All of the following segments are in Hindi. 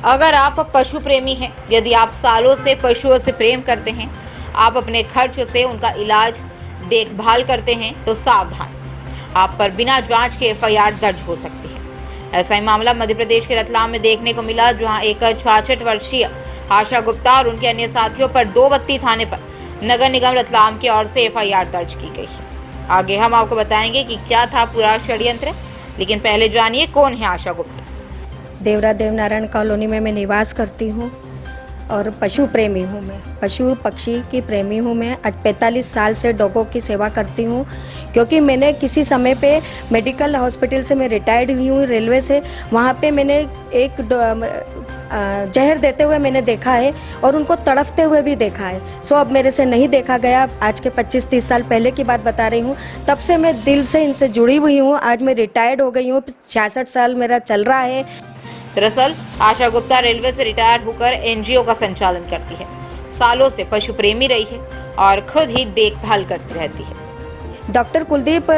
अगर आप पशु प्रेमी हैं, यदि आप सालों से पशुओं से प्रेम करते हैं, आप अपने खर्च से उनका इलाज देखभाल करते हैं, तो सावधान, आप पर बिना जांच के एफआईआर दर्ज हो सकती है। ऐसा ही मामला मध्य प्रदेश के रतलाम में देखने को मिला, जहां एक 66 वर्षीय आशा गुप्ता और उनके अन्य साथियों पर दोबत्ती थाने पर नगर निगम रतलाम की ओर से एफआईआर दर्ज की गई है। आगे हम आपको बताएंगे कि क्या था पूरा षड्यंत्र, लेकिन पहले जानिए कौन है आशा गुप्ता। देवरा देवनारायण कॉलोनी में मैं निवास करती हूँ और पशु प्रेमी हूँ। मैं पशु पक्षी की प्रेमी हूँ। मैं आज 45 साल से डॉगों की सेवा करती हूँ, क्योंकि मैंने किसी समय पे मेडिकल हॉस्पिटल से मैं रिटायर्ड हुई हूँ, रेलवे से। वहाँ पे मैंने एक जहर देते हुए मैंने देखा है और उनको तड़पते हुए भी देखा है। सो अब मेरे से नहीं देखा गया। आज के 25-30 साल पहले की बात बता रही हूँ। तब से मैं दिल से इनसे जुड़ी हुई हूँ। आज मैं रिटायर्ड हो गई हूँ, 66 साल मेरा चल रहा है। दरअसल आशा गुप्ता रेलवे से रिटायर होकर एनजीओ का संचालन करती है। सालों से पशु प्रेमी रही है और खुद ही देखभाल करती रहती है। डॉक्टर कुलदीप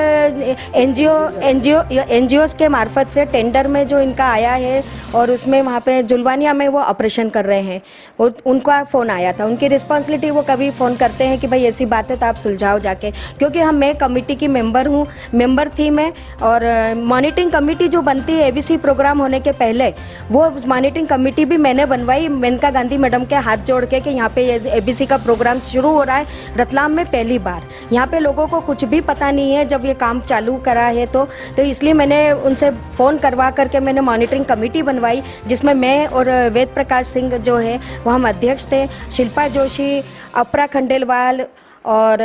एनजीओ के मार्फत से टेंडर में जो इनका आया है और उसमें वहाँ पे जुलवानिया में वो ऑपरेशन कर रहे हैं, उनका फ़ोन आया था। उनकी रिस्पॉन्सिबिलिटी, वो कभी फ़ोन करते हैं कि भाई ऐसी बात है तो आप सुलझाओ जाके, क्योंकि मैं कमेटी की मेंबर थी मैं। और मॉनिटरिंग कमेटी जो बनती है एबीसी प्रोग्राम होने के पहले, वो मॉनिटरिंग कमेटी भी मैंने बनवाई मेनका गांधी मैडम के हाथ जोड़ के कि यहाँ पे एबीसी का प्रोग्राम शुरू हो रहा है रतलाम में पहली बार। यहाँ पे लोगों को कुछ भी पता नहीं है जब ये काम चालू करा है तो इसलिए मैंने उनसे फ़ोन करवा करके मैंने मॉनिटरिंग कमेटी बनवाई, जिसमें मैं और वेद प्रकाश सिंह जो है वो हम अध्यक्ष थे। शिल्पा जोशी, अपरा खंडेलवाल और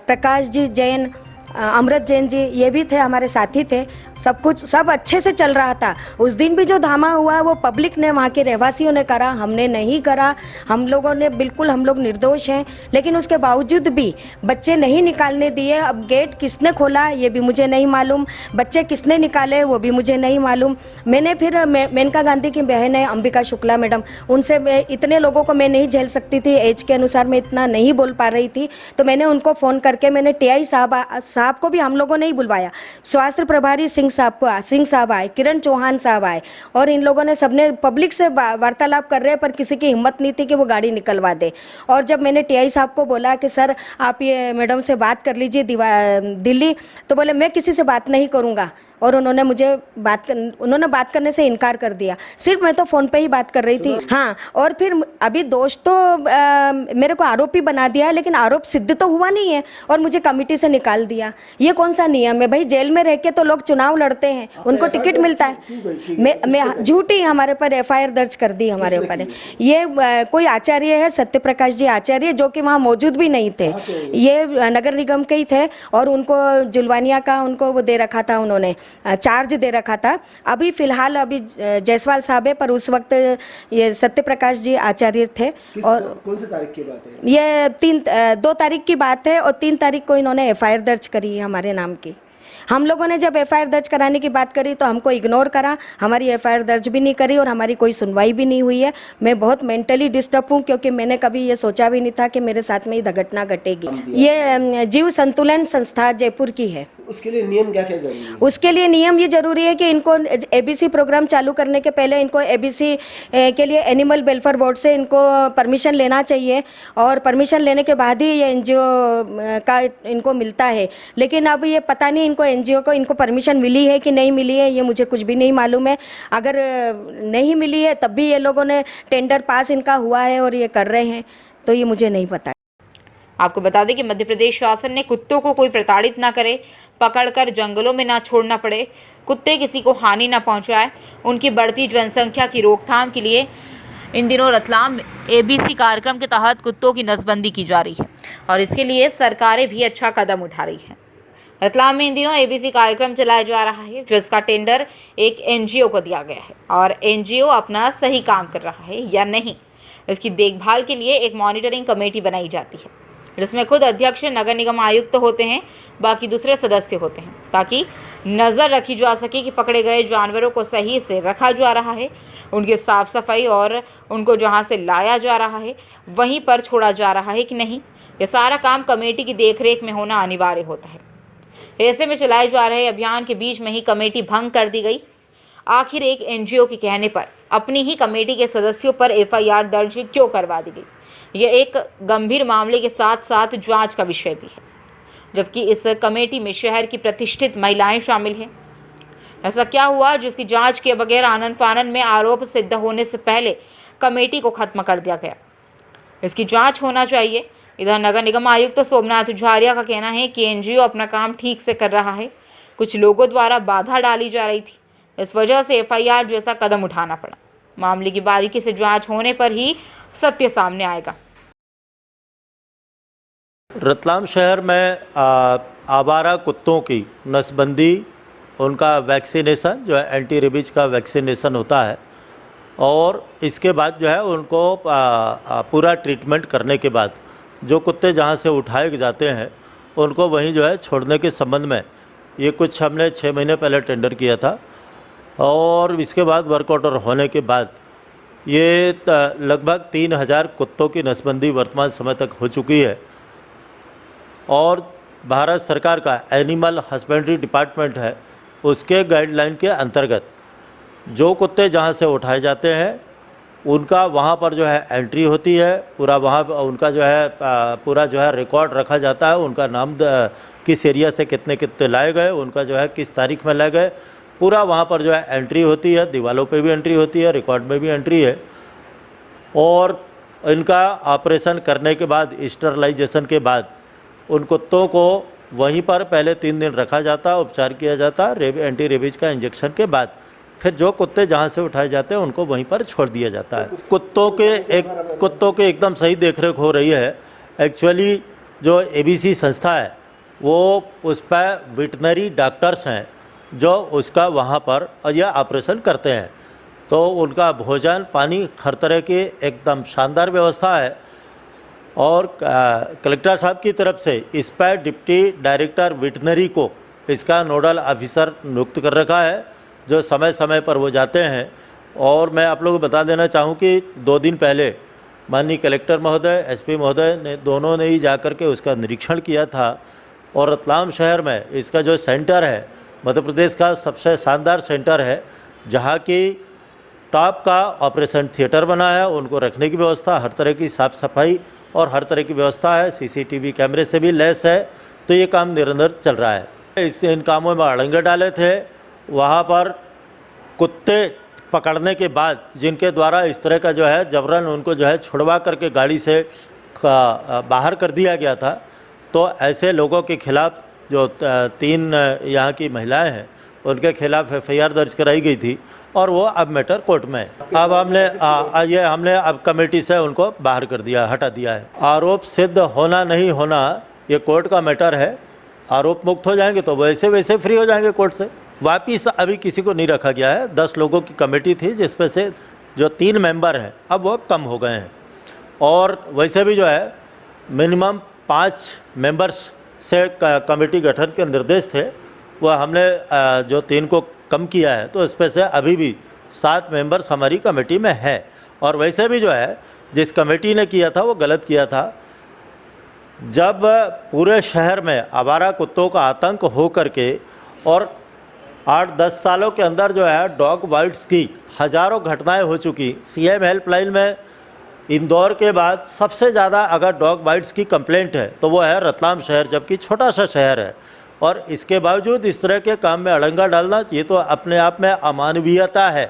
प्रकाश जी जैन, अमृत जैन जी, ये भी थे, हमारे साथी थे। सब अच्छे से चल रहा था। उस दिन भी जो धामा हुआ वो पब्लिक ने, वहाँ के रहवासियों ने करा, हमने नहीं करा। हम लोगों ने बिल्कुल, हम लोग निर्दोष हैं। लेकिन उसके बावजूद भी बच्चे नहीं निकालने दिए। अब गेट किसने खोला ये भी मुझे नहीं मालूम, बच्चे किसने निकाले वो भी मुझे नहीं मालूम। मैंने फिर मेनका गांधी की बहन है अंबिका शुक्ला मैडम, उनसे इतने लोगों को मैं नहीं झेल सकती थी, एज के अनुसार मैं इतना नहीं बोल पा रही थी। तो मैंने उनको फ़ोन करके, मैंने टीआई साहब को भी हम लोगों ने ही बुलवाया, स्वास्थ्य प्रभारी सिंह साहब आए, किरण चौहान साहब आए, और इन लोगों ने सबने पब्लिक से वार्तालाप कर रहे हैं, पर किसी की हिम्मत नहीं थी कि वो गाड़ी निकलवा दे। और जब मैंने टीआई साहब को बोला कि सर आप ये मैडम से बात कर लीजिए दिल्ली, तो बोले मैं किसी से बात नहीं करूँगा। और उन्होंने बात करने से इनकार कर दिया। सिर्फ मैं तो फ़ोन पे ही बात कर रही थी। हाँ, और फिर अभी दोष तो मेरे को आरोपी बना दिया, लेकिन आरोप सिद्ध तो हुआ नहीं है और मुझे कमेटी से निकाल दिया। ये कौन सा नियम है भाई? जेल में रह के तो लोग चुनाव लड़ते हैं, उनको टिकट मिलता है। मैं झूठी, हमारे पर एफआईआर दर्ज कर दी हमारे ऊपर। ये कोई आचार्य है, सत्य प्रकाश जी आचार्य, जो कि वहाँ मौजूद भी नहीं थे। ये नगर निगम के ही थे और उनको जुलवानिया का उनको वो दे रखा था, उन्होंने चार्ज दे रखा था। अभी फिलहाल अभी जायसवाल साहब है, पर उस वक्त ये सत्य प्रकाश जी आचार्य थे। और कौन सी तारीख की बात है? ये 2 तारीख की बात है और 3 तारीख को इन्होंने एफआईआर दर्ज करी है हमारे नाम की। हम लोगों ने जब एफआईआर दर्ज कराने की बात करी तो हमको इग्नोर करा, हमारी एफआईआर दर्ज भी नहीं करी और हमारी कोई सुनवाई भी नहीं हुई है। मैं बहुत मेंटली डिस्टर्ब हूँ, क्योंकि मैंने कभी ये सोचा भी नहीं था कि मेरे साथ में ये घटना घटेगी। ये जीव संतुलन संस्था जयपुर की है। उसके लिए नियम क्या जरूरी है? उसके लिए नियम ये जरूरी है कि इनको एबीसी प्रोग्राम चालू करने के पहले इनको एबीसी के लिए एनिमल वेलफेयर बोर्ड से इनको परमिशन लेना चाहिए, और परमिशन लेने के बाद ही ये एनजीओ का इनको मिलता है। लेकिन अब ये पता नहीं इनको एनजीओ को इनको परमिशन मिली है कि नहीं मिली है, ये मुझे कुछ भी नहीं मालूम है। अगर नहीं मिली है तब भी ये लोगों ने टेंडर पास इनका हुआ है और ये कर रहे हैं, तो ये मुझे नहीं पता। आपको बता दें कि मध्य प्रदेश शासन ने कुत्तों को कोई प्रताड़ित ना करे, पकड़कर जंगलों में ना छोड़ना पड़े, कुत्ते किसी को हानि ना पहुंचाए, उनकी बढ़ती जनसंख्या की रोकथाम के लिए इन दिनों रतलाम में एबीसी कार्यक्रम के तहत कुत्तों की नसबंदी की जा रही है और इसके लिए सरकारें भी अच्छा कदम उठा रही हैं। रतलाम में इन दिनों एबीसी कार्यक्रम चलाया जा रहा है, जिसका टेंडर एक एनजीओ को दिया गया है और एनजीओ अपना सही काम कर रहा है या नहीं, इसकी देखभाल के लिए एक मॉनिटरिंग कमेटी बनाई जाती है, जिसमें खुद अध्यक्ष नगर निगम आयुक्त होते हैं, बाकी दूसरे सदस्य होते हैं, ताकि नज़र रखी जा सके कि पकड़े गए जानवरों को सही से रखा जा रहा है, उनकी साफ़ सफाई और उनको जहां से लाया जा रहा है वहीं पर छोड़ा जा रहा है कि नहीं। ये सारा काम कमेटी की देखरेख में होना अनिवार्य होता है। ऐसे में चलाए जा रहे अभियान के बीच में ही कमेटी भंग कर दी गई। आखिर एक एनजीओ के कहने पर अपनी ही कमेटी के सदस्यों पर एफआईआर दर्ज क्यों करवा दी गई? यह एक गंभीर मामले के साथ साथ जांच का विषय भी है, जबकि इस कमेटी में शहर की प्रतिष्ठित महिलाएं शामिल हैं। ऐसा क्या हुआ जिसकी जांच के बगैर आनन फानन में आरोप सिद्ध होने से पहले कमेटी को खत्म कर दिया गया? इसकी जांच होना चाहिए। इधर नगर निगम आयुक्त सोमनाथ झारिया का कहना है कि एनजीओ अपना काम ठीक से कर रहा है, कुछ लोगों द्वारा बाधा डाली जा रही थी, इस वजह से एफआईआर जैसा कदम उठाना पड़ा। मामले की बारीकी से जांच होने पर ही सत्य सामने आएगा। रतलाम शहर में आवारा कुत्तों की नसबंदी, उनका वैक्सीनेशन जो है एंटी रेबीज का वैक्सीनेशन होता है, और इसके बाद जो है उनको पूरा ट्रीटमेंट करने के बाद जो कुत्ते जहाँ से उठाए जाते हैं उनको वहीं जो है छोड़ने के संबंध में ये कुछ हमने 6 महीने पहले टेंडर किया था, और इसके बाद वर्क ऑर्डर होने के बाद ये लगभग 3000 कुत्तों की नसबंदी वर्तमान समय तक हो चुकी है। और भारत सरकार का एनिमल हस्बेंड्री डिपार्टमेंट है, उसके गाइडलाइन के अंतर्गत जो कुत्ते जहाँ से उठाए जाते हैं उनका वहाँ पर जो है एंट्री होती है, पूरा वहाँ उनका जो है पूरा जो है रिकॉर्ड रखा जाता है, उनका नाम किस एरिया से कितने कुत्ते लाए गए, उनका जो है किस तारीख में लाए गए, पूरा वहाँ पर जो है एंट्री होती है। दीवालों पे भी एंट्री होती है, रिकॉर्ड में भी एंट्री है। और इनका ऑपरेशन करने के बाद, स्टरलाइजेशन के बाद उन कुत्तों को वहीं पर पहले 3 दिन रखा जाता, उपचार किया जाता एंटी रेबीज का इंजेक्शन के बाद। फिर जो कुत्ते जहाँ से उठाए जाते हैं उनको वहीं पर छोड़ दिया जाता है। कुत्तों के एकदम सही देखरेख हो रही है। एक्चुअली जो एबीसी संस्था है वो उस पर वेटनरी डॉक्टर्स हैं जो उसका वहाँ पर यह ऑपरेशन करते हैं, तो उनका भोजन पानी हर तरह की एकदम शानदार व्यवस्था है। और कलेक्टर साहब की तरफ से इस पर डिप्टी डायरेक्टर वेटनरी को इसका नोडल ऑफिसर नियुक्त कर रखा है, जो समय समय पर वो जाते हैं। और मैं आप लोगों को बता देना चाहूँ कि 2 दिन पहले माननीय कलेक्टर महोदय, एसपी महोदय ने दोनों ने ही जाकर के उसका निरीक्षण किया था। और रतलाम शहर में इसका जो सेंटर है, मध्य प्रदेश का सबसे शानदार सेंटर है, जहाँ की टॉप का ऑपरेशन थिएटर बना है, उनको रखने की व्यवस्था, हर तरह की साफ़ सफाई और हर तरह की व्यवस्था है, सीसीटीवी कैमरे से भी लैस है। तो ये काम निरंतर चल रहा है। इन कामों में अड़ंगे डाले थे, वहाँ पर कुत्ते पकड़ने के बाद जिनके द्वारा इस तरह का जो है जबरन उनको जो है छुड़वा करके गाड़ी से बाहर कर दिया गया था, तो ऐसे लोगों के खिलाफ़ जो 3 यहाँ की महिलाएं हैं उनके खिलाफ़ एफआईआर दर्ज कराई गई थी, और वो अब मैटर कोर्ट में है। अब हमने अब कमेटी से उनको बाहर कर दिया, हटा दिया है। आरोप सिद्ध होना नहीं होना ये कोर्ट का मैटर है। आरोप मुक्त हो जाएंगे तो वैसे फ्री हो जाएंगे कोर्ट से। वापिस अभी किसी को नहीं रखा गया है। 10 लोगों की कमेटी थी जिसमें से जो 3 मेंबर हैं अब वो कम हो गए हैं, और वैसे भी जो है मिनिमम 5 मेंबर्स से कमेटी गठन के निर्देश थे, वह हमने जो 3 को कम किया है, तो इसमें से अभी भी 7 मेंबर्स हमारी कमेटी में है। और वैसे भी जो है जिस कमेटी ने किया था वो गलत किया था। जब पूरे शहर में आवारा कुत्तों का आतंक हो करके और 8-10 सालों के अंदर जो है डॉग बाइट्स की हज़ारों घटनाएं हो चुकी। सीएम हेल्पलाइन में इंदौर के बाद सबसे ज़्यादा अगर डॉग बाइट्स की कंप्लेंट है तो वो है रतलाम शहर, जबकि छोटा सा शहर है। और इसके बावजूद इस तरह के काम में अड़ंगा डालना ये तो अपने आप में अमानवीयता है,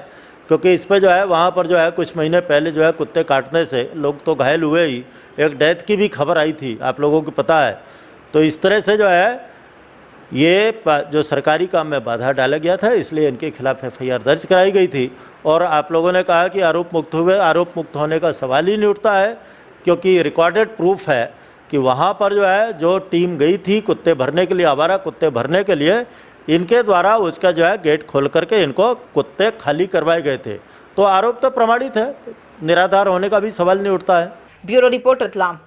क्योंकि इस पर जो है वहाँ पर जो है कुछ महीने पहले जो है कुत्ते काटने से लोग तो घायल हुए ही, एक डेथ की भी खबर आई थी, आप लोगों को पता है। तो इस तरह से जो है ये जो सरकारी काम में बाधा डाला गया था, इसलिए इनके खिलाफ एफआईआर दर्ज कराई गई थी। और आप लोगों ने कहा कि आरोप मुक्त हुए, आरोप मुक्त होने का सवाल ही नहीं उठता है, क्योंकि रिकॉर्डेड प्रूफ है कि वहाँ पर जो है जो टीम गई थी कुत्ते भरने के लिए, आवारा कुत्ते भरने के लिए, इनके द्वारा उसका जो है गेट खोल करके इनको कुत्ते खाली करवाए गए थे। तो आरोप तो प्रमाणित है, निराधार होने का भी सवाल नहीं उठता है। Bureau report Ratlam.